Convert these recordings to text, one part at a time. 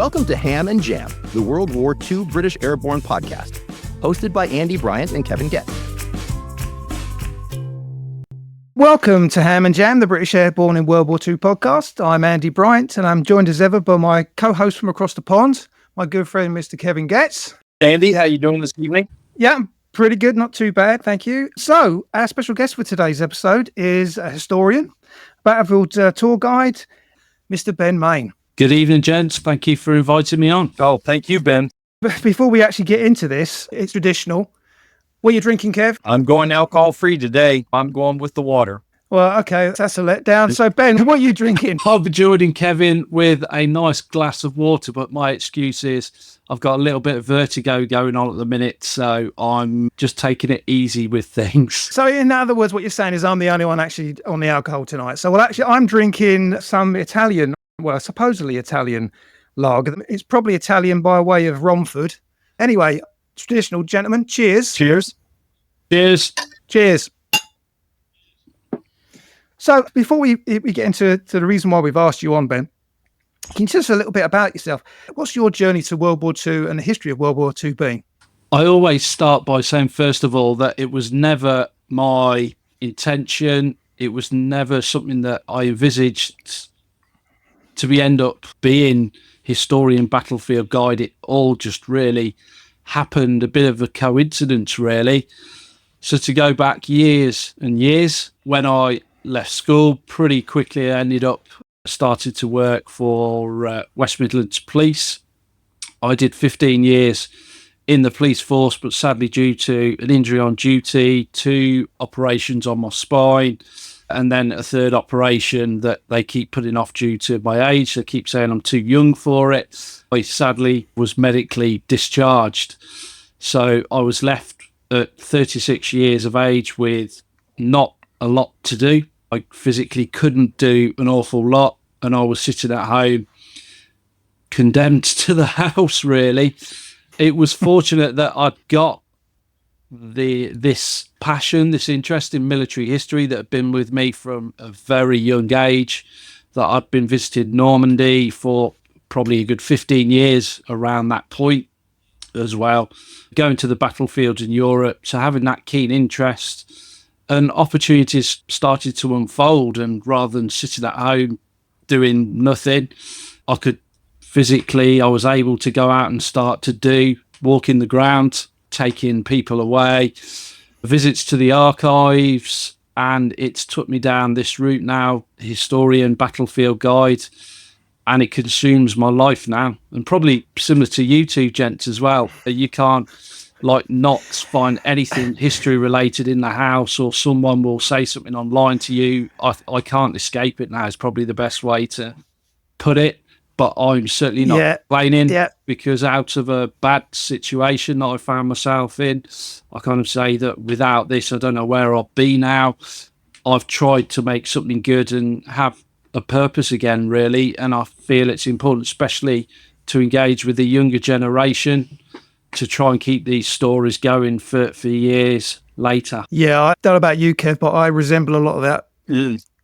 Welcome to Ham and Jam, the World War II British Airborne podcast, hosted by Andy Bryant and Kevin Getz. Welcome to Ham and Jam, the British Airborne in World War II podcast. I'm Andy Bryant, and I'm joined as ever by my co-host from across the pond, my good friend, Mr. Kevin Getz. Andy, how you doing this evening? Yeah, pretty good, not too bad, thank you. So, our special guest for today's episode is a historian, battlefield tour guide, Mr. Ben Mayne. Good evening, gents. Thank you for inviting me on. Oh, thank you, Ben. But before we actually get into this, it's traditional. What are you drinking, Kev? I'm going alcohol-free today. I'm going with the water. Well, okay, that's a letdown. So, Ben, what are you drinking? I'll be joining Kevin with a nice glass of water, but my excuse is I've got a little bit of vertigo going on at the minute, so I'm just taking it easy with things. So, in other words, what you're saying is I'm the only one actually on the alcohol tonight. So, well, actually, I'm drinking some Italian, supposedly Italian lager. It's probably Italian by way of Romford. Anyway, traditional, gentlemen. Cheers. Cheers. Cheers. Cheers. So before we get into the reason why we've asked you on, Ben, can you tell us a little bit about yourself? What's your journey to World War II and the history of World War II been? I always start by saying, first of all, that it was never my intention. It was never something that I envisaged to end up being historian, battlefield guide. It all just really happened, a bit of a coincidence, really. So to go back years and years, when I left school, pretty quickly I started to work for West Midlands Police. I did 15 years in the police force, but sadly due to an injury on duty, 2 operations on my spine, and then a 3rd operation that they keep putting off due to my age. They keep saying I'm too young for it. I sadly was medically discharged. So I was left at 36 years of age with not a lot to do. I physically couldn't do an awful lot, and I was sitting at home condemned to the house, really. It was fortunate that I'd got this passion, this interest in military history that had been with me from a very young age, that I'd been visiting Normandy for probably a good 15 years around that point as well, going to the battlefields in Europe. So having that keen interest, and opportunities started to unfold, and rather than sitting at home doing nothing, I was able to go out and start to do walking the ground, taking people away, visits to the archives, and it's took me down this route now, historian, battlefield guide, and it consumes my life now. And probably similar to you two gents as well, you can't not find anything history related in the house, or someone will say something online to you. I can't escape it now is probably the best way to put it. But I'm certainly not complaining, because out of a bad situation that I found myself in, I kind of say that without this, I don't know where I'll be now. I've tried to make something good and have a purpose again, really. And I feel it's important, especially to engage with the younger generation, to try and keep these stories going for years later. Yeah, I don't know about you, Kev, but I resemble a lot of that.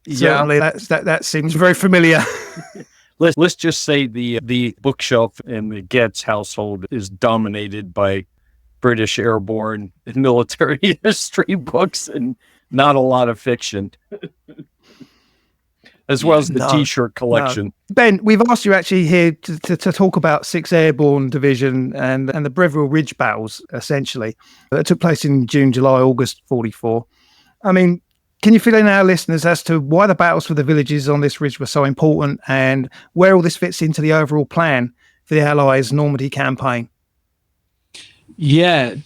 Certainly, that seems very familiar. Let's just say the bookshelf in the Getz household is dominated by British Airborne and military history books, and not a lot of fiction, as well as the T-shirt collection. No. Ben, we've asked you actually here to talk about 6th Airborne Division and the Breville Ridge battles, essentially, that took place in June, July, August 44. I mean, can you fill in our listeners as to why the battles for the villages on this ridge were so important, and where all this fits into the overall plan for the Allies' Normandy campaign? Yeah,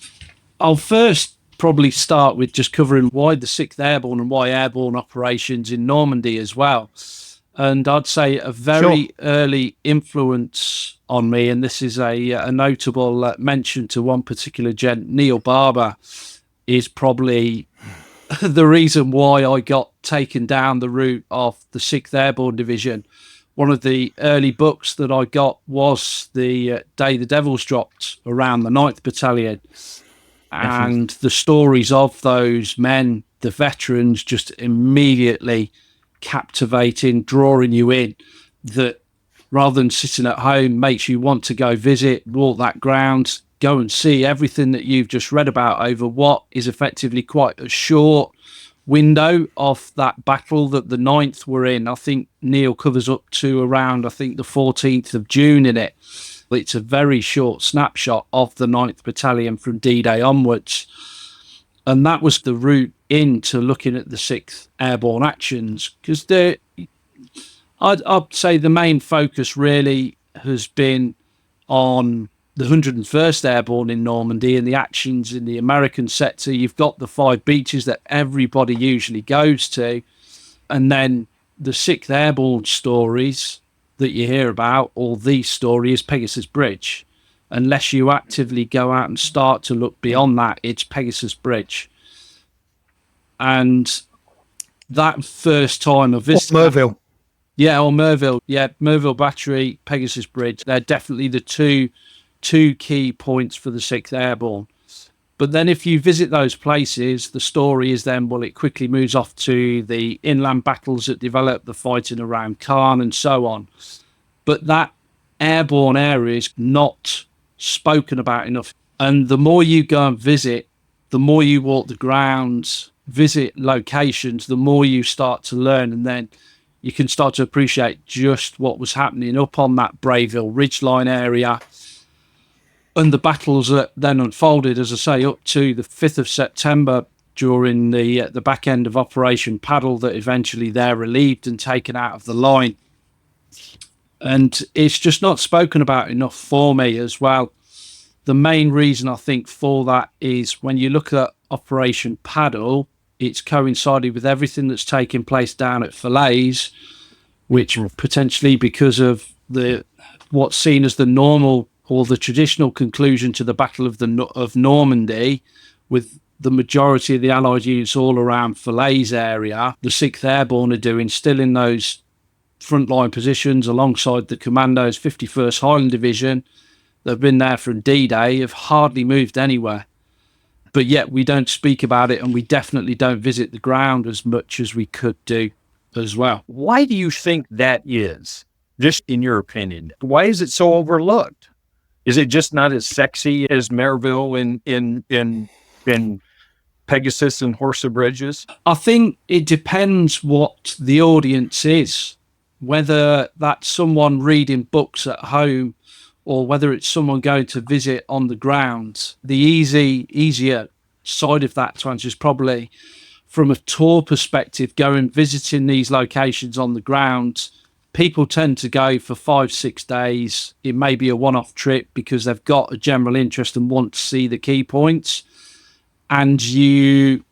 I'll first probably start with just covering why the 6th Airborne and why airborne operations in Normandy as well. And I'd say a very early influence on me, and this is a notable mention to one particular gent, Neil Barber, is probably the reason why I got taken down the route of the 6th Airborne Division. One of the early books that I got was the Day the Devils Dropped around the 9th Battalion. And the stories of those men, the veterans, just immediately captivating, drawing you in, that rather than sitting at home, makes you want to go visit, walk that ground, go and see everything that you've just read about over what is effectively quite a short window of that battle that the 9th were in. I think Neil covers up to around, I think, the 14th of June in it. It's a very short snapshot of the 9th Battalion from D-Day onwards. And that was the route into looking at the 6th Airborne actions, because I'd say the main focus really has been on the 101st Airborne in Normandy and the actions in the American sector. You've got the 5 beaches that everybody usually goes to, and then the 6th Airborne stories that you hear about, or the story, is Pegasus Bridge. Unless you actively go out and start to look beyond that, it's Pegasus Bridge. And that first time of visiting... Merville. Yeah, or Merville. Yeah, Merville Battery, Pegasus Bridge. They're definitely the two key points for the 6th Airborne. But then if you visit those places, the story is then, well, it quickly moves off to the inland battles that develop, the fighting around Caen and so on. But that airborne area is not spoken about enough. And the more you go and visit, the more you walk the grounds, visit locations, the more you start to learn. And then you can start to appreciate just what was happening up on that Breville Ridge line area. And the battles that then unfolded, as I say, up to the 5th of September during the back end of Operation Paddle, that eventually they're relieved and taken out of the line. And it's just not spoken about enough for me as well. The main reason I think for that is when you look at Operation Paddle, it's coincided with everything that's taking place down at Falaise, which potentially, because of what's seen as the normal or the traditional conclusion to the Battle of Normandy, with the majority of the Allied units all around Falaise area, the 6th Airborne are doing, still in those frontline positions alongside the Commandos, 51st Highland Division. They've been there from D-Day, have hardly moved anywhere. But yet we don't speak about it, and we definitely don't visit the ground as much as we could do as well. Why do you think that is? Just in your opinion, why is it so overlooked? Is it just not as sexy as Merville in Pegasus and Horse of Bridges? I think it depends what the audience is, whether that's someone reading books at home or whether it's someone going to visit on the ground. The easier side of that to answer is probably from a tour perspective, going visiting these locations on the ground. People tend to go for 5-6 days. It may be a one-off trip because they've got a general interest and want to see the key points. And you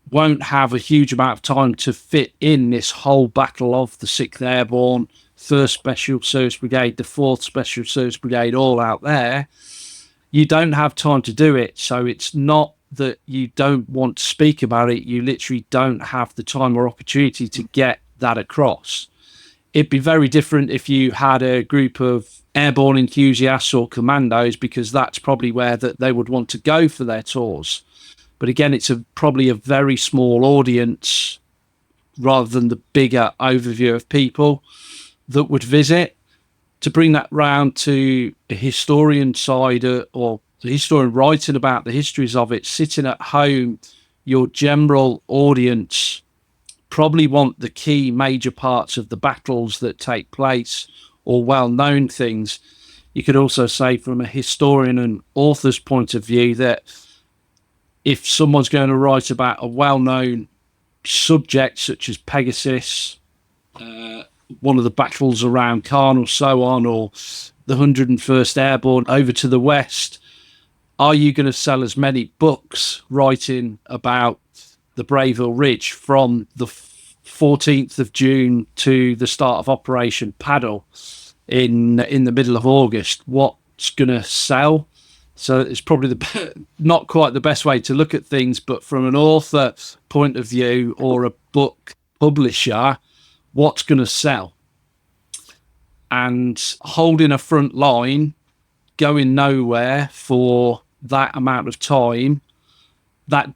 won't have a huge amount of time to fit in this whole battle of the 6th Airborne, 1st Special Service Brigade, the 4th Special Service Brigade, all out there. You don't have time to do it. So it's not that you don't want to speak about it. You literally don't have the time or opportunity to get that across. It'd be very different if you had a group of airborne enthusiasts or commandos, because that's probably where that they would want to go for their tours. But again, it's probably a very small audience rather than the bigger overview of people that would visit. To bring that round to a historian side, or the historian writing about the histories of it, sitting at home, your general audience probably want the key major parts of the battles that take place, or well-known things. You could also say from a historian and author's point of view that if someone's going to write about a well-known subject such as Pegasus, one of the battles around Caen or so on, or the 101st Airborne over to the west, are you going to sell as many books writing about the Breville Ridge from the 14th of June to the start of Operation Paddle in the middle of August? What's going to sell? So it's probably not quite the best way to look at things, but from an author point of view or a book publisher, what's going to sell? And holding a front line, going nowhere for that amount of time, that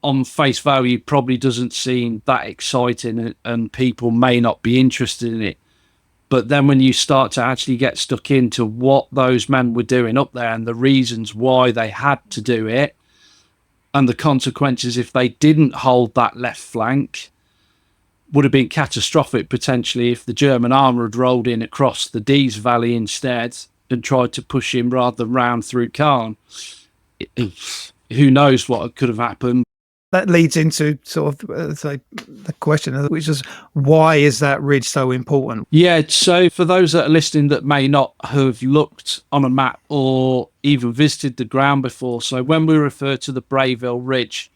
on face value probably doesn't seem that exciting, and people may not be interested in it. But then when you start to actually get stuck into what those men were doing up there and the reasons why they had to do it and the consequences if they didn't hold that left flank would have been catastrophic potentially if the German armour had rolled in across the Dees Valley instead and tried to push him rather than round through Caen. Who knows what could have happened. That leads into sort of the question, which is, why is that ridge so important? Yeah, so for those that are listening that may not have looked on a map or even visited the ground before, so when we refer to the Breville Ridge,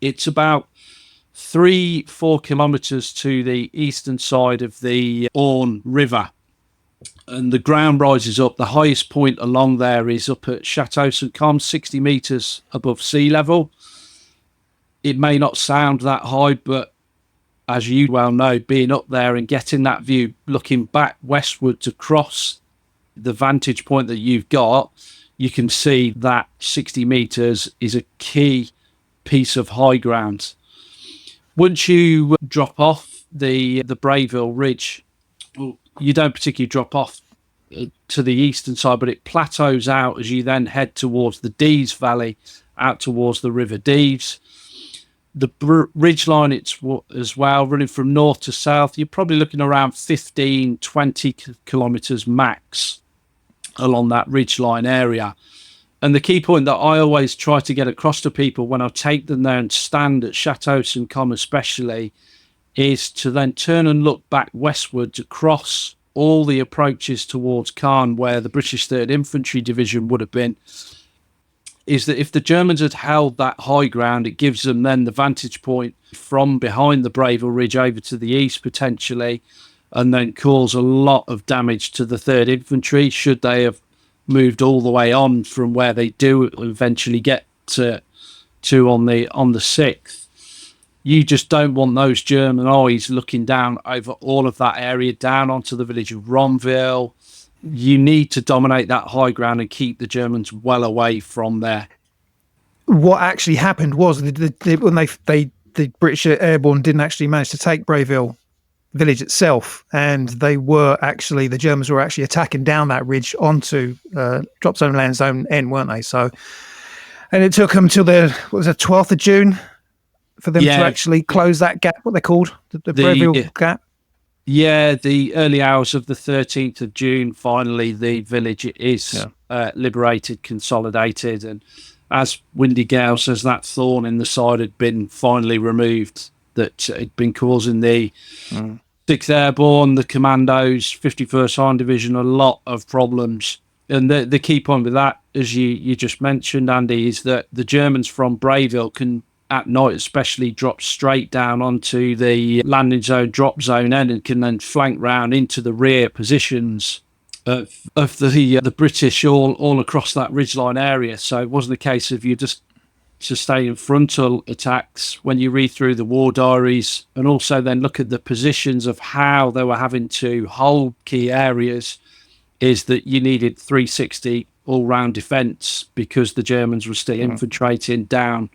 it's about 3-4 kilometres to the eastern side of the Orne River. And the ground rises up. The highest point along there is up at Chateau St Combe, 60 metres above sea level. It may not sound that high, but as you well know, being up there and getting that view, looking back westwards across the vantage point that you've got, you can see that 60 metres is a key piece of high ground. Once you drop off the Breville Ridge, well, you don't particularly drop off to the eastern side, but it plateaus out as you then head towards the Dees Valley, out towards the River Dees. The ridgeline, it's as well, running from north to south. You're probably looking around 15, 20 kilometres max along that ridgeline area. And the key point that I always try to get across to people when I take them there and stand at Chateau St Combe especially, is to then turn and look back westwards across all the approaches towards Caen, where the British 3rd Infantry Division would have been, is that if the Germans had held that high ground, it gives them then the vantage point from behind the Breville Ridge over to the east potentially, and then cause a lot of damage to the 3rd Infantry should they have moved all the way on from where they do eventually get to on the 6th. You just don't want those German eyes looking down over all of that area, down onto the village of Ronville. You need to dominate that high ground and keep the Germans well away from there. What actually happened was when the British Airborne didn't actually manage to take Breville village itself, and the Germans were actually attacking down that ridge onto Drop Zone Land Zone N, weren't they? So, and it took them till the 12th of June for them to actually close that gap. What they called the Breville gap. Yeah, the early hours of the 13th of June, finally the village is liberated, consolidated, and as Windy Gale says, that thorn in the side had been finally removed that had been causing the 6th Airborne, the Commandos, 51st Iron Division, a lot of problems. And the key point with that, as you just mentioned, Andy, is that the Germans from Breville can, at night especially, drop straight down onto the landing zone, drop zone N, and can then flank round into the rear positions of the British all across that ridgeline area. So it wasn't a case of you just sustaining frontal attacks. When you read through the war diaries and also then look at the positions of how they were having to hold key areas, is that you needed 360 all-round defence because the Germans were still infiltrating down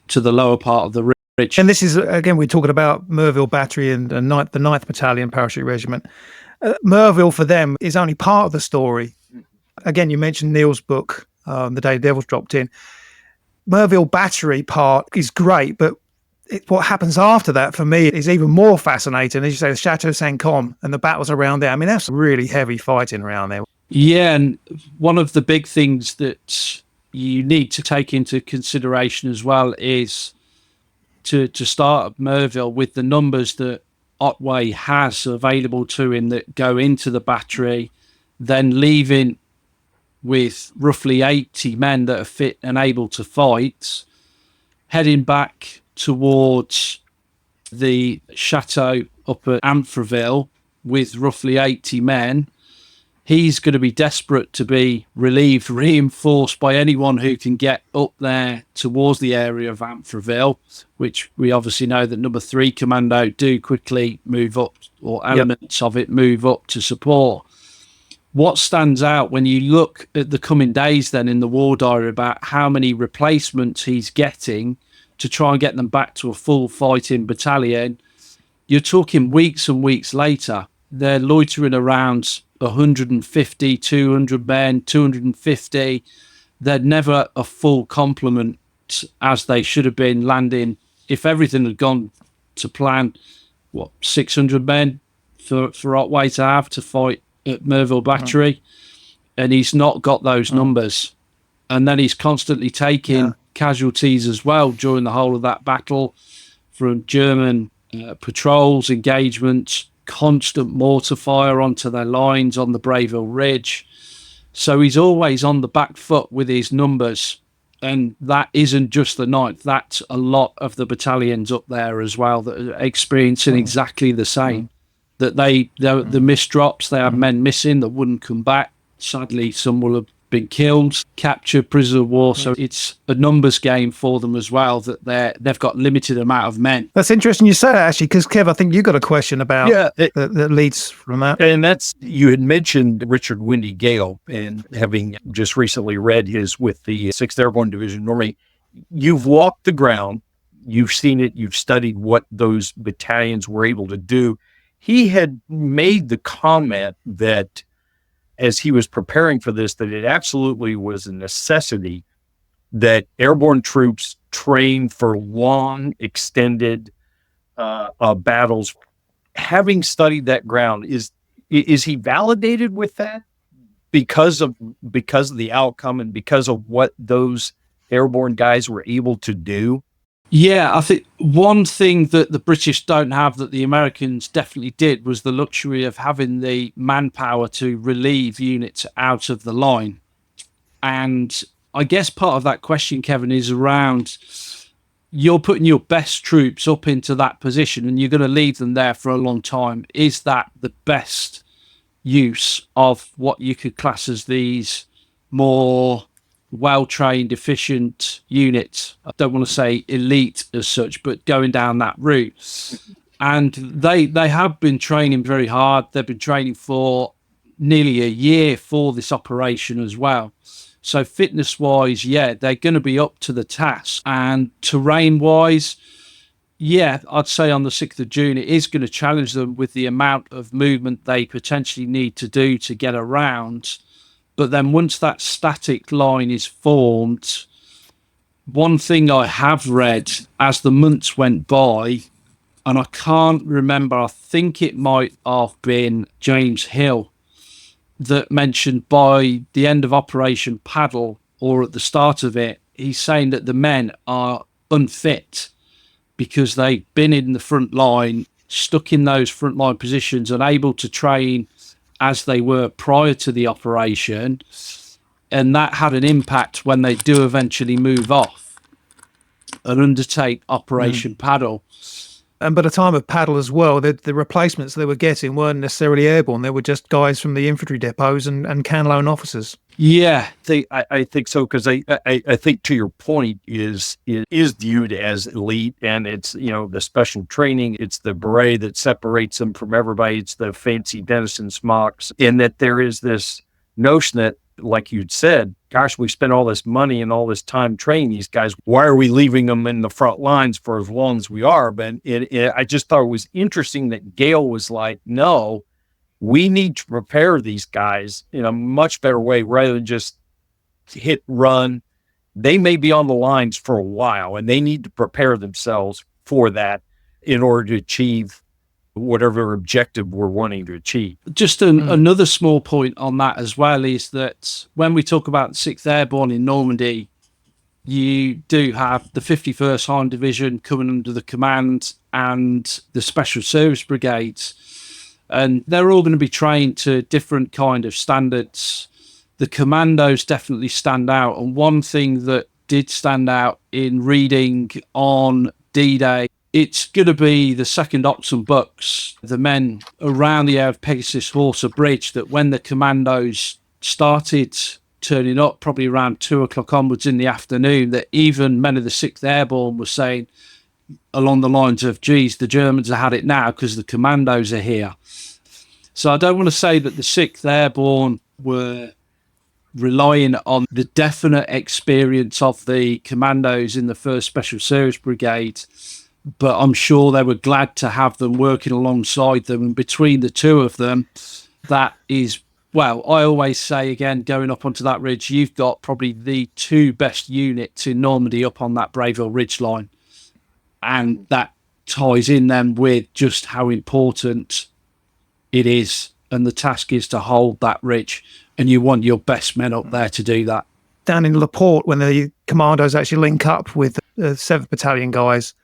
to the lower part of the ridge. And this is, again, we're talking about Merville Battery and the 9th Battalion Parachute Regiment. Merville, for them, is only part of the story. Again, you mentioned Neil's book, The Day the Devils Dropped In. Merville Battery part is great, but what happens after that, for me, is even more fascinating. As you say, the Chateau St Combe and the battles around there. I mean, that's really heavy fighting around there. Yeah, and one of the big things that you need to take into consideration as well is to start at Merville with the numbers that Otway has available to him that go into the battery, then leaving with roughly 80 men that are fit and able to fight, heading back towards the chateau up at Amfreville with roughly 80 men. He's going to be desperate to be relieved, reinforced by anyone who can get up there towards the area of Amfreville, which we obviously know that number 3 Commando do quickly move up, or elements of it move up to support. What stands out when you look at the coming days then in the war diary about how many replacements he's getting to try and get them back to a full fighting battalion, you're talking weeks and weeks later. they're loitering around 150, 200 men, 250. They're never a full complement as they should have been, landing, if everything had gone to plan, 600 men for Otway to have to fight at Merville Battery. And he's not got those numbers. And then he's constantly taking casualties as well during the whole of that battle from German patrols, engagements, constant mortar fire onto their lines on the Breville Ridge. So he's always on the back foot with his numbers. And that isn't just the 9th. That's a lot of the battalions up there as well that are experiencing exactly the same. That the missed drops, they had men missing that wouldn't come back. Sadly, some will have been killed, captured, prisoner of war. So it's a numbers game for them as well, that they've got limited amount of men. That's interesting you say that, actually, because Kev, I think you got a question about that leads from that. And that's, you had mentioned Richard Windy Gale, and having just recently read his with the 6th Airborne Division Normandy, you've walked the ground, you've seen it, you've studied what those battalions were able to do. He had made the comment that as he was preparing for this, that it absolutely was a necessity that airborne troops train for long, extended battles. Having studied that ground, is he validated with that because of the outcome and because of what those airborne guys were able to do? Yeah, I think one thing that the British don't have that the Americans definitely did was the luxury of having the manpower to relieve units out of the line. And I guess part of that question, Kevin, is around you're putting your best troops up into that position and you're going to leave them there for a long time. Is that the best use of what you could class as these more well-trained, efficient units? I don't want to say elite as such, but going down that route. And they have been training very hard. They've been training for nearly a year for this operation as well. So fitness-wise, they're going to be up to the task. And terrain-wise, I'd say on the 6th of June, it is going to challenge them with the amount of movement they potentially need to do to get around. But then once that static line is formed, one thing I have read as the months went by, and I can't remember, I think it might have been James Hill that mentioned by the end of Operation Paddle, or at the start of it, he's saying that the men are unfit because they've been in the front line, stuck in those front line positions, unable to train as they were prior to the operation, and that had an impact when they do eventually move off and undertake Operation Paddle. And by the time of Paddle as well, the replacements they were getting weren't necessarily airborne. They were just guys from the infantry depots and Canlone officers. Yeah, I think so, because I think, to your point, it is viewed as elite, and it's, the special training, it's the beret that separates them from everybody, it's the fancy Denison smocks, and that there is this notion that, like you'd said, gosh, we spent all this money and all this time training these guys. Why are we leaving them in the front lines for as long as we are? But I just thought it was interesting that Gale was like, no, we need to prepare these guys in a much better way rather than just hit run. They may be on the lines for a while, and they need to prepare themselves for that in order to achieve whatever objective we're wanting to achieve. Just another small point on that as well is that when we talk about 6th Airborne in Normandy, you do have the 51st Highland Division coming under the command and the Special Service Brigades, and they're all going to be trained to different kind of standards. The commandos definitely stand out, and one thing that did stand out in reading on D-Day, it's going to be the 2nd Oxon Bucks, the men around the area of Pegasus Horsa Bridge, that when the commandos started turning up, probably around 2 o'clock onwards in the afternoon, that even men of the 6th Airborne were saying along the lines of, geez, the Germans have had it now because the commandos are here. So I don't want to say that the 6th Airborne were relying on the definite experience of the commandos in the 1st Special Service Brigade, but I'm sure they were glad to have them working alongside them. And between the two of them, that is, well, I always say, again, going up onto that ridge, you've got probably the two best units in Normandy up on that Breville Ridge line. And that ties in then with just how important it is. And the task is to hold that ridge. And you want your best men up there to do that. Down in Laporte, when the commandos actually link up with the 7th Battalion guys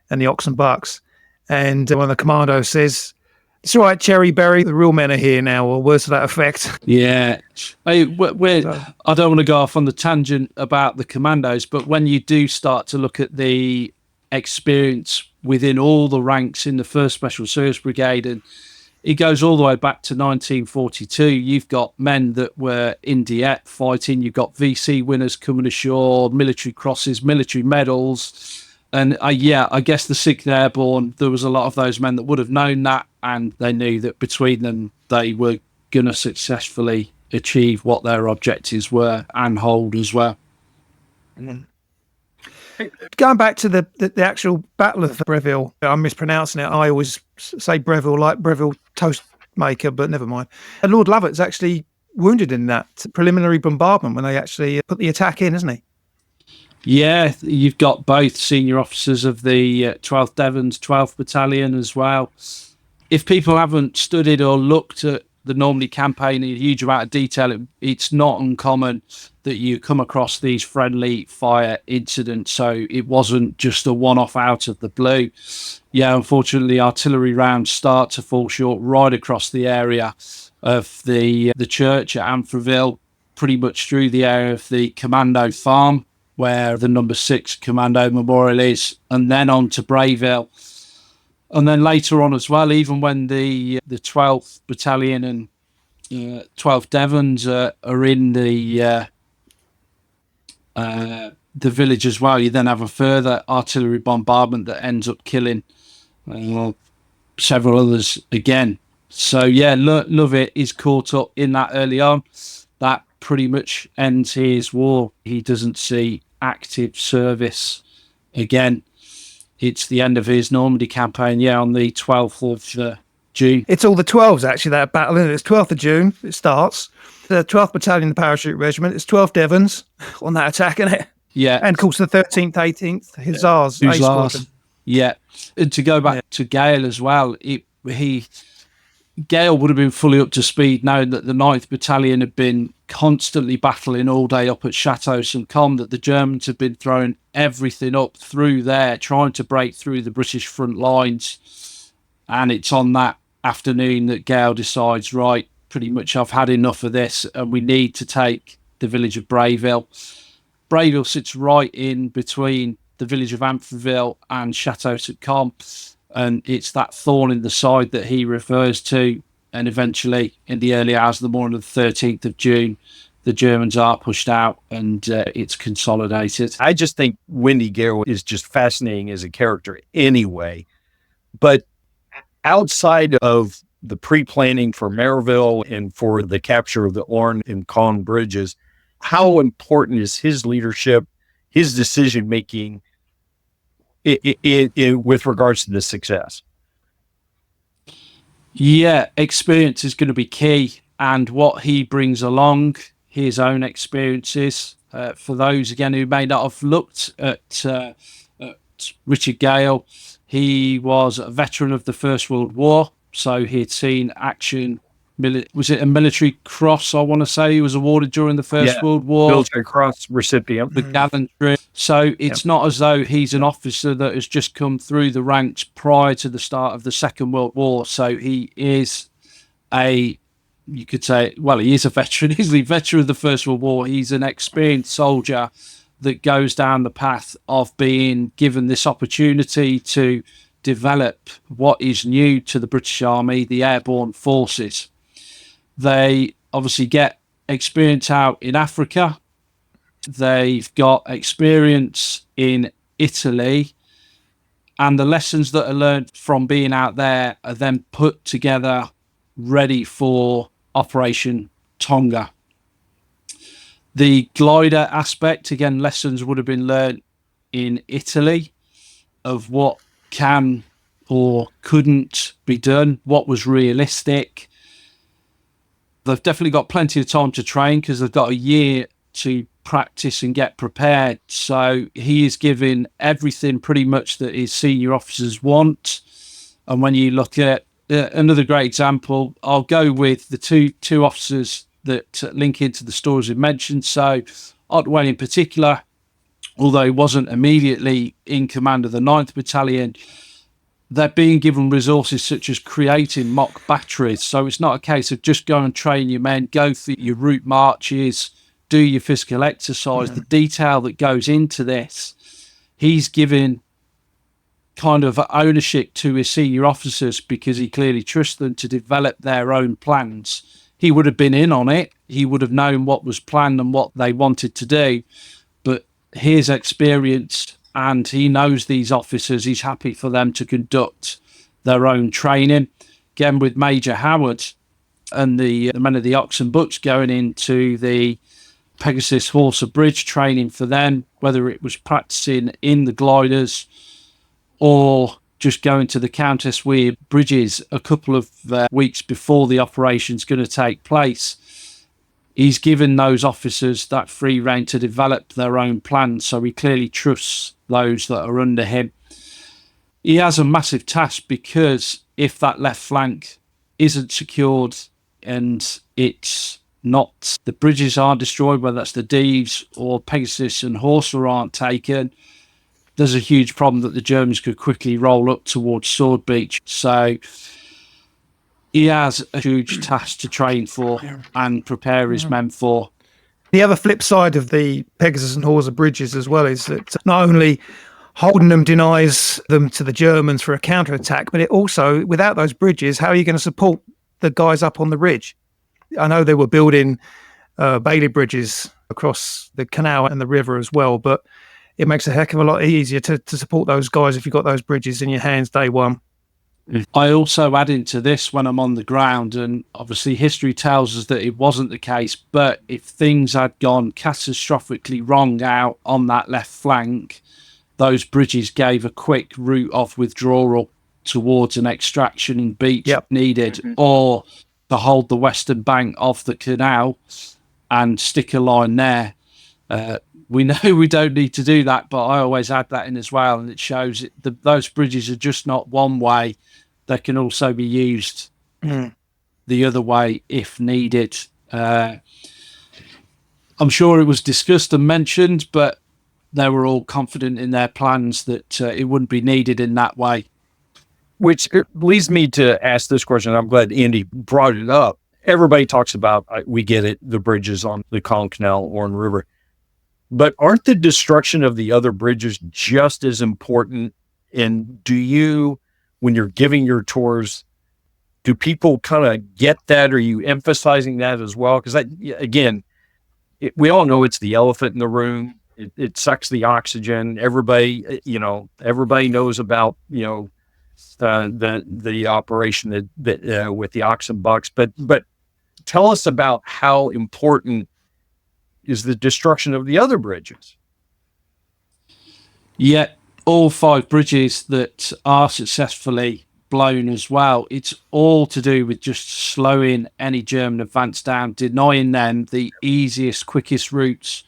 and the Ox and Bucks, and one of the commandos says, "It's all right, Cherryberry, the real men are here now," or words to that effect. Yeah. I don't want to go off on the tangent about the commandos, but when you do start to look at the experience within all the ranks in the 1st Special Service Brigade, and it goes all the way back to 1942. You've got men that were in Dieppe fighting. You've got VC winners coming ashore, military crosses, military medals. And I guess the 6th Airborne, there was a lot of those men that would have known that, and they knew that between them, they were going to successfully achieve what their objectives were and hold as well. Going back to the actual Battle of Breville, I'm mispronouncing it. I always say Breville like Breville toast maker, but never mind. And Lord Lovett's actually wounded in that preliminary bombardment when they actually put the attack in, isn't he? Yeah, you've got both senior officers of the 12th Devons, 12th Battalion as well. If people haven't studied or looked at the Normandy campaign in a huge amount of detail, it's not uncommon that you come across these friendly fire incidents. So it wasn't just a one-off out of the blue. Yeah, unfortunately, artillery rounds start to fall short right across the area of the church at Amfreville, pretty much through the area of the commando farm, where the number 6 Commando Memorial is, and then on to Breville. And then later on as well, even when the 12th Battalion and 12th Devons are in the village as well, you then have a further artillery bombardment that ends up killing several others again. So yeah, Lovett is caught up in that early on. That pretty much ends his war. He doesn't see active service again. It's the end of his Normandy campaign, on the 12th of June. It's all the 12s, actually, that battle. It's 12th of June, it starts. The 12th Battalion, the Parachute Regiment. It's 12 Devons on that attack, isn't it? Yeah. And of course, the 13th, 18th, Hussars. A Squadron. Yeah. And to go back to Gale as well, Gale would have been fully up to speed knowing that the 9th Battalion had been constantly battling all day up at Chateau St. Côme, that the Germans had been throwing everything up through there, trying to break through the British front lines. And it's on that afternoon that Gale decides, right, pretty much I've had enough of this, and we need to take the village of Breville. Breville sits right in between the village of Amfreville and Chateau St. Côme. And it's that thorn in the side that he refers to. And eventually, in the early hours of the morning of the 13th of June, the Germans are pushed out and it's consolidated. I just think Wendy Gale is just fascinating as a character anyway. But outside of the pre-planning for Merville and for the capture of the Orne and Caen bridges, how important is his leadership, his decision-making with regards to the success? Yeah, experience is going to be key, and what he brings along, his own experiences. For those again who may not have looked at Richard Gale, he was a veteran of the First World War, so he'd seen action. Was it a military cross? I want to say he was awarded during the First World War. Military cross recipient. The gallantry. So it's not as though he's an officer that has just come through the ranks prior to the start of the Second World War. So he is you could say, well, he is a veteran. He's the veteran of the First World War. He's an experienced soldier that goes down the path of being given this opportunity to develop what is new to the British Army, the airborne forces. They obviously get experience out in Africa. They've got experience in Italy. And the lessons that are learned from being out there are then put together, ready for Operation Tonga. The glider aspect, again, lessons would have been learned in Italy of what can or couldn't be done, what was realistic. They've definitely got plenty of time to train because they've got a year to practice and get prepared. So he is giving everything pretty much that his senior officers want. And when you look at another great example, I'll go with the two officers that link into the stories we mentioned. So Otway in particular, although he wasn't immediately in command of the 9th Battalion, they're being given resources such as creating mock batteries. So it's not a case of just go and train your men, go through your route marches, do your physical exercise. The detail that goes into this, he's giving kind of ownership to his senior officers because he clearly trusts them to develop their own plans. He would have been in on it. He would have known what was planned and what they wanted to do. But he's experienced and he knows these officers. He's happy for them to conduct their own training. Again, with Major Howard and the men of the Ox and Bucks going into the Pegasus Horsa Bridge training for them, whether it was practicing in the gliders or just going to the Countess Weir bridges a couple of weeks before the operation's going to take place. He's given those officers that free rein to develop their own plans, so he clearly trusts those that are under him. He has a massive task because if that left flank isn't secured and it's not, the bridges aren't destroyed, whether that's the Deves or Pegasus and Horsa aren't taken, there's a huge problem that the Germans could quickly roll up towards Sword Beach. So he has a huge task to train for and prepare his men for. The other flip side of the Pegasus and Horsa bridges as well is that not only holding them denies them to the Germans for a counterattack, but it also, without those bridges, how are you going to support the guys up on the ridge? I know they were building Bailey bridges across the canal and the river as well, but it makes a heck of a lot easier to support those guys if you've got those bridges in your hands day one. I also add into this when I'm on the ground, and obviously history tells us that it wasn't the case, but if things had gone catastrophically wrong out on that left flank, those bridges gave a quick route of withdrawal towards an extraction in beach needed, or to hold the western bank of the canal and stick a line there. We know we don't need to do that, but I always add that in as well, and it shows those bridges are just not one way. They can also be used the other way if needed. I'm sure it was discussed and mentioned, but they were all confident in their plans that it wouldn't be needed in that way. Which leads me to ask this question. I'm glad Andy brought it up. Everybody talks about, we get it, the bridges on the Collin Canal, Orne River. But aren't the destruction of the other bridges just as important? And do you, when you're giving your tours, do people kind of get that? Are you emphasizing that as well? Because again, we all know it's the elephant in the room. It sucks the oxygen. Everybody knows about, the operation that with the Ox and Bucks. But tell us about how important is the destruction of the other bridges. Yet all 5 bridges that are successfully blown as well, it's all to do with just slowing any German advance down, denying them the easiest, quickest routes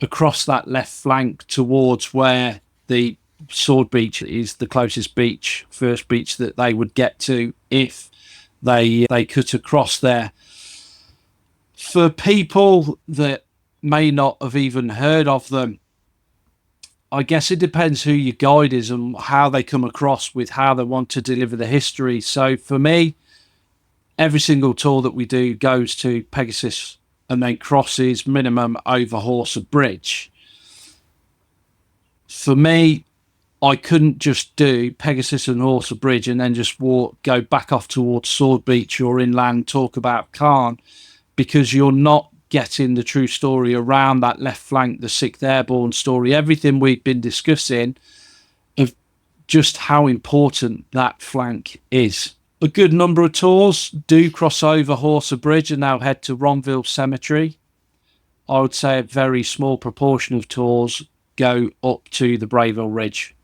across that left flank towards where the Sword Beach is the closest beach, first beach that they would get to if they cut across there. For people that may not have even heard of them, I guess it depends who your guide is and how they come across with how they want to deliver the history. So for me, every single tour that we do goes to Pegasus and then crosses minimum over Horsa Bridge. For me, I couldn't just do Pegasus and Horsa Bridge and then just go back off towards Sword Beach or inland, talk about Caen, because you're not getting the true story around that left flank, the 6th Airborne story, everything we've been discussing of just how important that flank is. A good number of tours do cross over Horsa Bridge and now head to Ronville Cemetery. I would say a very small proportion of tours go up to the Breville Ridge.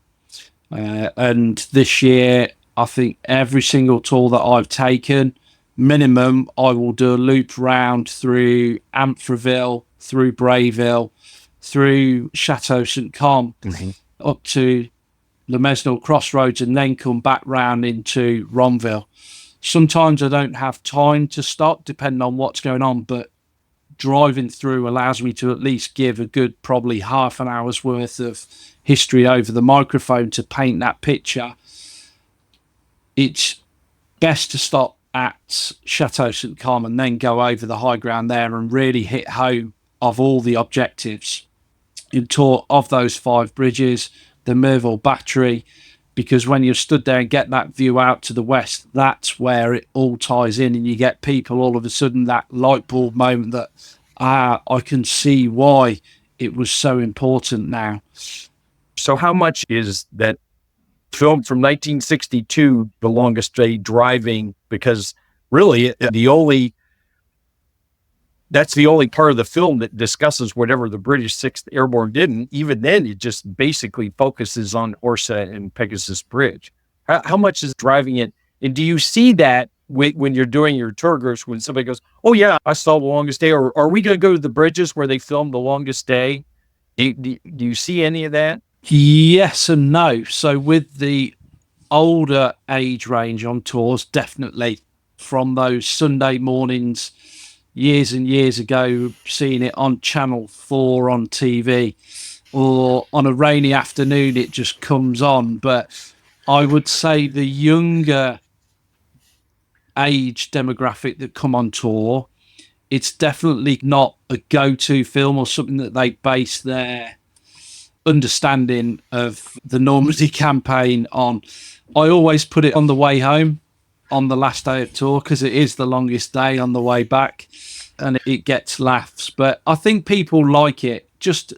And this year, I think every single tour that I've taken, minimum, I will do a loop round through Amfreville, through Breville, through Chateau St. Com, up to Le Mesnil Crossroads, and then come back round into Ronville. Sometimes I don't have time to stop, depending on what's going on, but driving through allows me to at least give a good probably half an hour's worth of history over the microphone to paint that picture. It's best to stop at Chateau St. Com and then go over the high ground there and really hit home of all the objectives in tour of those 5 bridges, the Merville Battery, because when you're stood there and get that view out to the west, that's where it all ties in, and you get people all of a sudden, that light bulb moment that, I can see why it was so important now. So how much is that film from 1962, The Longest Day, driving? Because really that's the only part of the film that discusses whatever the British 6th Airborne didn't. Even then, it just basically focuses on Orsa and Pegasus Bridge. How much is driving it? And do you see that when you're doing your tour groups, when somebody goes, oh yeah, I saw The Longest Day, or are we going to go to the bridges where they filmed The Longest Day? Do you see any of that? Yes and no. So with the older age range on tours, definitely from those Sunday mornings years and years ago, seeing it on Channel 4 on TV, or on a rainy afternoon it just comes on. But I would say the younger age demographic that come on tour, it's definitely not a go-to film or something that they base their understanding of the Normandy campaign on. I always put it on the way home on the last day of tour, because it is the longest day on the way back, and it gets laughs. But I think people like it just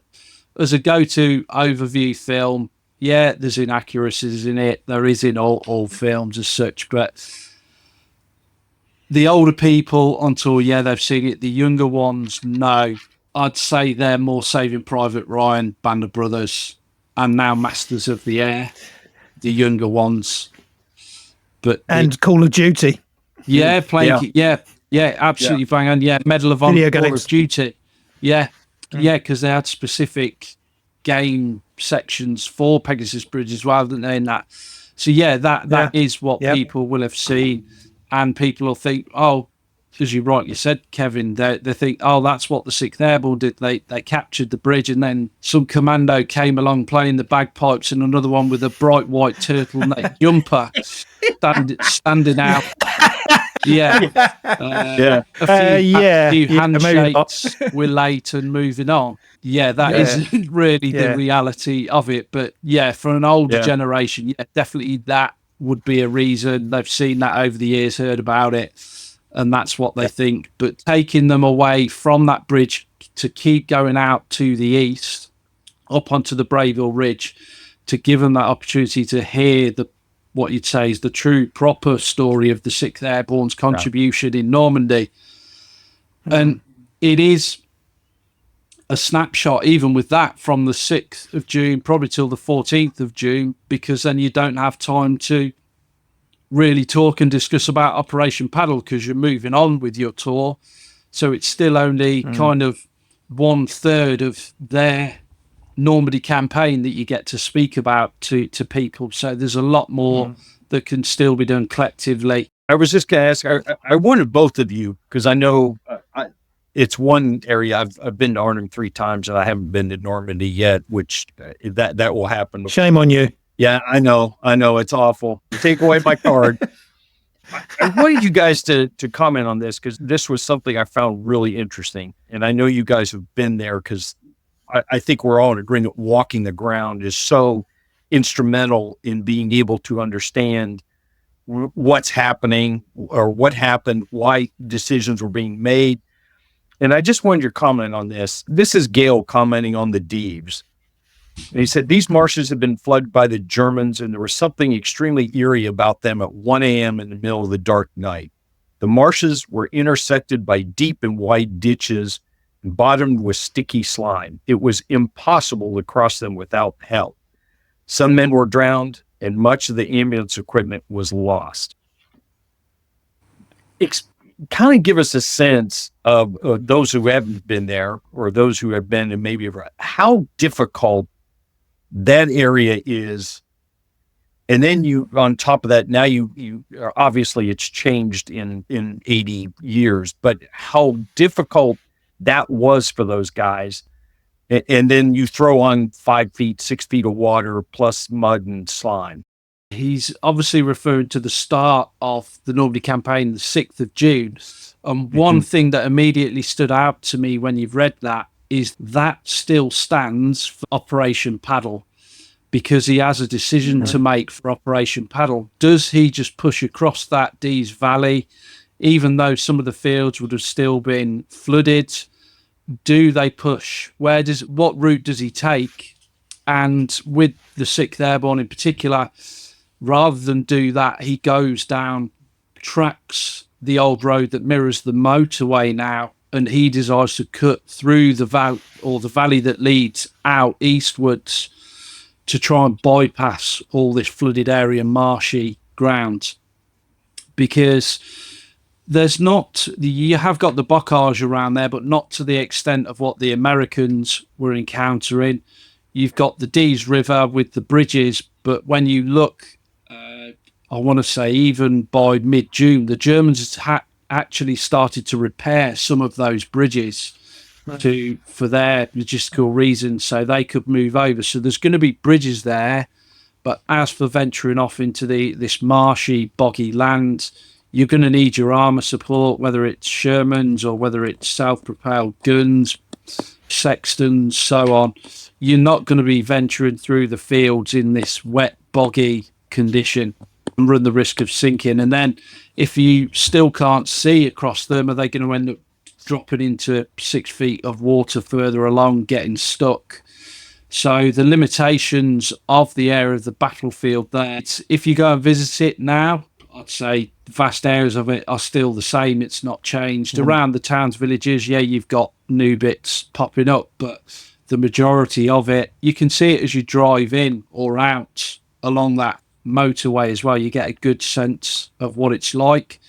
as a go-to overview film. Yeah, there's inaccuracies in it. There is in all films as such, but the older people on tour, yeah, they've seen it. The younger ones, no. I'd say they're more Saving Private Ryan, Band of Brothers, and now Masters of the Air, the younger ones. And Call of Duty. Yeah, playing. Yeah, absolutely bang on. Yeah, Medal of Honor, Call of Duty. Yeah, because they had specific game sections for Pegasus Bridge as well, didn't they? In that, so that is what people will have seen, and people will think, oh, as you rightly said, Kevin, they think, oh, that's what the 6th Airborne did. They captured the bridge, and then some commando came along playing the bagpipes, and another one with a bright white turtleneck jumper standing out. A few handshakes, we're late and moving on. Yeah, that isn't really the reality of it. But yeah, for an older generation, definitely that would be a reason. They've seen that over the years, heard about it, and that's what they think. But taking them away from that bridge to keep going out to the east, up onto the Breville Ridge, to give them that opportunity to hear what you'd say is the true, proper story of the 6th Airborne's contribution in Normandy. And it is a snapshot, even with that, from the 6th of June, probably till the 14th of June, because then you don't have time to really talk and discuss about Operation Paddle, because you're moving on with your tour. So it's still only kind of 1/3 of their Normandy campaign that you get to speak about to people. So there's a lot more that can still be done collectively. I was just going to ask, I wanted both of you, because I know it's one area I've been to Arnhem 3 times, and I haven't been to Normandy yet, which that will happen. Shame on you. Yeah, I know. It's awful. Take away my card. I wanted you guys to comment on this, because this was something I found really interesting. And I know you guys have been there, because I think we're all in agreement. Walking the ground is so instrumental in being able to understand what's happening, or what happened, why decisions were being made. And I just wanted your comment on this. This is Gale commenting on the Deeves. And he said, these marshes have been flooded by the Germans, and there was something extremely eerie about them at 1 a.m. in the middle of the dark night. The marshes were intersected by deep and wide ditches and bottomed with sticky slime. It was impossible to cross them without help. Some men were drowned, and much of the ambulance equipment was lost. Kind of give us a sense of those who haven't been there, or those who have been and maybe how difficult that area is. And then you, on top of that, now you obviously it's changed in 80 years, but how difficult that was for those guys. And then you throw on 5 feet, 6 feet of water plus mud and slime. He's obviously referring to the start of the Normandy campaign, the 6th of June. And one thing that immediately stood out to me when you've read that is that still stands for Operation Paddle, because he has a decision to make for Operation Paddle. Does he just push across that Dees Valley, even though some of the fields would have still been flooded? Do they push? What route does he take? And with the 6th Airborne in particular, rather than do that, he goes down, tracks the old road that mirrors the motorway now, and he decides to cut through the valley that leads out eastwards to try and bypass all this flooded area, marshy ground. Because you have got the bocage around there, but not to the extent of what the Americans were encountering. You've got the Dees River with the bridges, but when you look, I want to say even by mid-June, the Germans actually started to repair some of those bridges for their logistical reasons, so they could move over. So there's going to be bridges there, but as for venturing off into this marshy, boggy land, you're going to need your armour support, whether it's Shermans or whether it's self-propelled guns, sextons, so on. You're not going to be venturing through the fields in this wet, boggy condition and run the risk of sinking. And then if you still can't see across them, are they going to end up dropping into 6 feet of water further along, getting stuck? So the limitations of the area of the battlefield there, if you go and visit it now, I'd say vast areas of it are still the same. It's not changed. Around the towns, villages, you've got new bits popping up, but the majority of it, you can see it as you drive in or out along that motorway as well. You get a good sense of what it's like.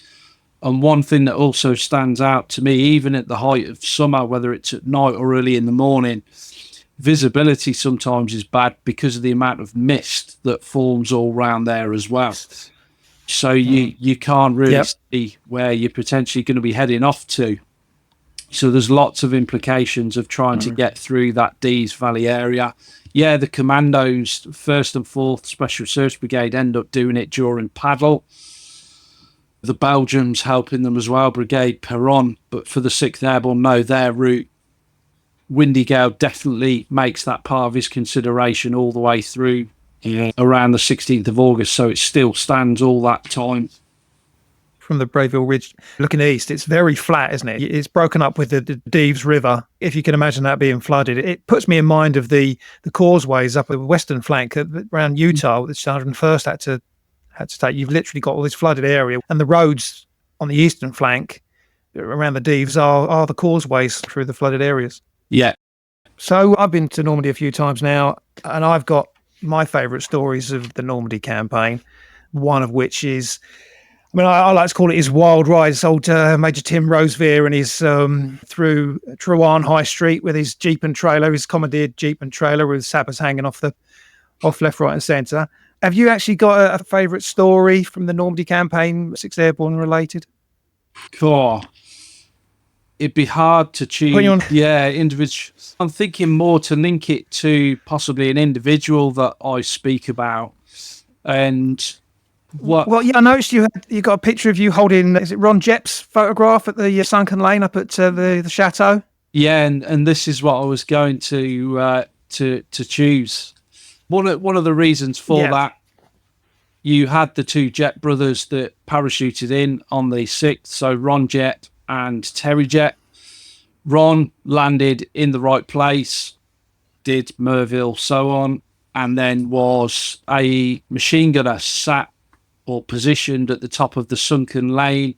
And one thing that also stands out to me, even at the height of summer, whether it's at night or early in the morning, visibility sometimes is bad because of the amount of mist that forms all around there as well. So you can't really see where you're potentially going to be heading off to. So there's lots of implications of trying to get through that Dees Valley area. Yeah, the commandos, 1st and 4th Special Search Brigade, end up doing it during Paddle. The Belgians helping them as well, Brigade Perron. But for the 6th Airborne, no, their route, Windy Gale definitely makes that part of his consideration all the way through around the 16th of August. So it still stands all that time. From the Breville Ridge looking east, it's very flat, isn't it? It's broken up with the Dees River. If you can imagine that being flooded, it puts me in mind of the causeways up the western flank around Utah, which 101st had to take. You've literally got all this flooded area, and the roads on the eastern flank around the Dees are the causeways through the flooded areas. Yeah. So I've been to Normandy a few times now, and I've got my favourite stories of the Normandy campaign, one of which is, I like to call it his wild ride. It's old Major Tim Rosevere and his through Truan High Street with his Jeep and trailer, his commandeered Jeep and trailer with sappers hanging off left, right and centre. Have you actually got a favourite story from the Normandy campaign, 6th Airborne related? Oh, it'd be hard to choose. Individual. I'm thinking more to link it to possibly an individual that I speak about. And Well, I noticed you got a picture of you holding, is it Ron Jepp's photograph at the Sunken Lane up at the chateau? Yeah, and this is what I was going to choose. One of the reasons for that, you had the 2 Jett brothers that parachuted in on the 6th, so Ron Jett and Terry Jett. Ron landed in the right place, did Merville, so on, and then was a machine gunner sat or positioned at the top of the Sunken Lane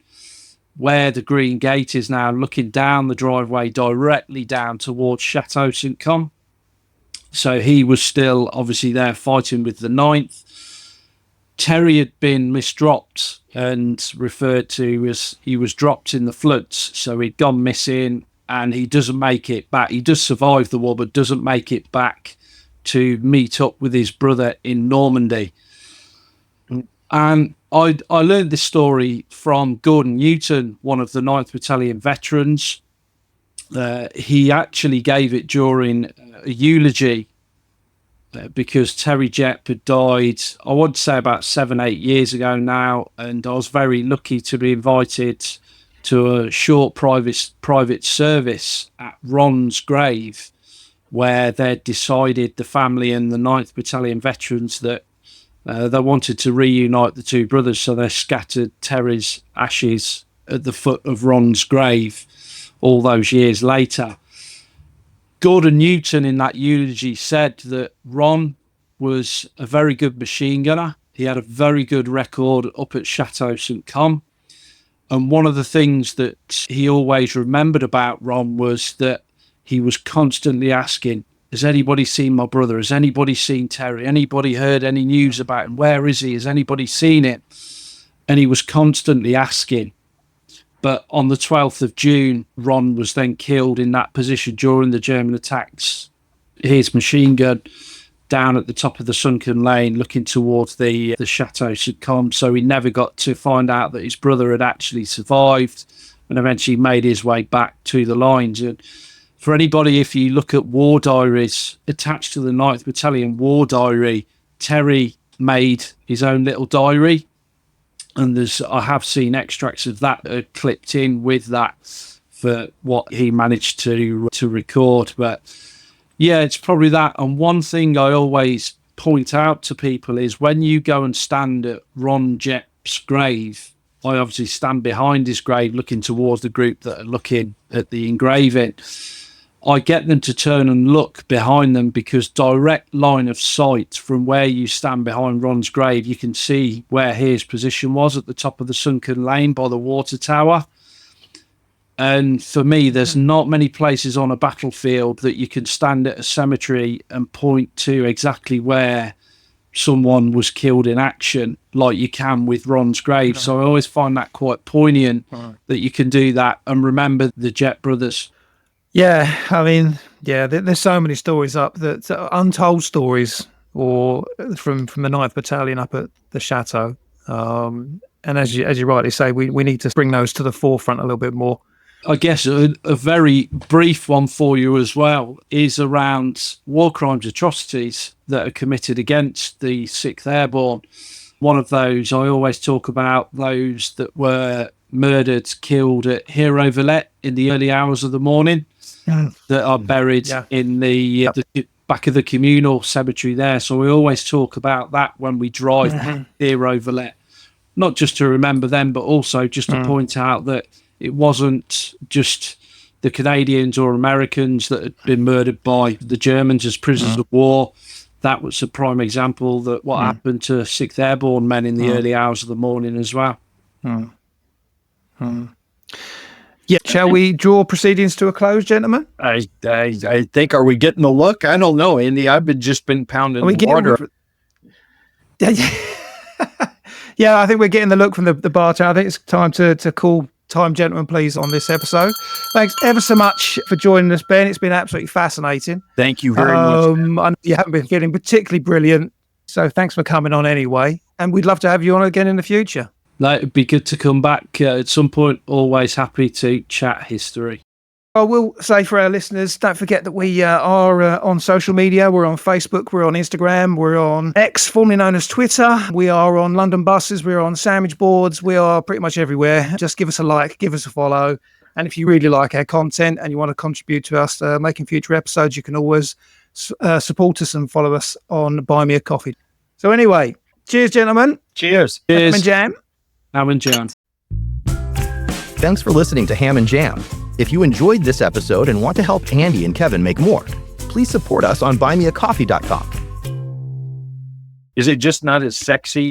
where the Green Gate is now, looking down the driveway directly down towards Chateau St. Con. So he was still obviously there fighting with the 9th. Terry had been misdropped and referred to as he was dropped in the floods. So he'd gone missing and he doesn't make it back. He does survive the war, but doesn't make it back to meet up with his brother in Normandy. And I learned this story from Gordon Newton, one of the 9th Battalion veterans. He actually gave it during a eulogy because Terry Jepp had died, I would say about 7-8 years ago now, and I was very lucky to be invited to a short private service at Ron's grave, where they'd decided, the family and the 9th Battalion veterans, that they wanted to reunite the two brothers, so they scattered Terry's ashes at the foot of Ron's grave all those years later. Gordon Newton in that eulogy said that Ron was a very good machine gunner. He had a very good record up at Chateau St. Com. And one of the things that he always remembered about Ron was that he was constantly asking, has anybody seen my brother? Has anybody seen Terry? Anybody heard any news about him? Where is he? Has anybody seen it? And he was constantly asking. But on the 12th of June, Ron was then killed in that position during the German attacks. His machine gun down at the top of the sunken lane looking towards the Chateau St. Com. So he never got to find out that his brother had actually survived and eventually made his way back to the lines. And for anybody, if you look at war diaries attached to the 9th Battalion war diary, Terry made his own little diary. And I have seen extracts of that clipped in with that for what he managed to record. But yeah, it's probably that. And one thing I always point out to people is when you go and stand at Ron Jepp's grave, I obviously stand behind his grave looking towards the group that are looking at the engraving. I get them to turn and look behind them because direct line of sight from where you stand behind Ron's grave, you can see where his position was at the top of the sunken lane by the water tower. And for me, there's not many places on a battlefield that you can stand at a cemetery and point to exactly where someone was killed in action like you can with Ron's grave. So I always find that quite poignant that you can do that and remember the Jepp brothers. Yeah, I mean, yeah, there's so many stories up that untold stories, or from the 9th Battalion up at the chateau. And as you rightly say, we need to bring those to the forefront a little bit more. I guess a very brief one for you as well is around war crimes, atrocities that are committed against the 6th Airborne. One of those, I always talk about those that were murdered, killed at Hero Villette in the early hours of the morning, that are buried in the back of the communal cemetery there. So we always talk about that when we drive Hero Villette, not just to remember them, but also just to point out that it wasn't just the Canadians or Americans that had been murdered by the Germans as prisoners of war. That was a prime example that what happened to 6th Airborne men in the early hours of the morning as well. Yeah, shall we draw proceedings to a close, gentlemen? I think, are we getting a look? I don't know, Andy. I've just been pounding water. Yeah, I think we're getting the look from the bartender. I think it's time to call time, gentlemen, please, on this episode. Thanks ever so much for joining us, Ben. It's been absolutely fascinating. Thank you very much. I know you haven't been feeling particularly brilliant, so thanks for coming on anyway. And we'd love to have you on again in the future. No, it'd be good to come back at some point. Always happy to chat history. I will say for our listeners, don't forget that we are on social media. We're on Facebook, we're on Instagram, we're on X, formerly known as Twitter. We are on London buses, we're on sandwich boards. We are pretty much everywhere. Just give us a like, give us a follow. And if you really like our content and you want to contribute to us making future episodes, you can always support us and follow us on Buy Me a Coffee. So anyway, cheers, gentlemen. Cheers. Ham and Jam. Ham and Jam. Thanks for listening to Ham and Jam. If you enjoyed this episode and want to help Andy and Kevin make more, please support us on buymeacoffee.com. Is it just not as sexy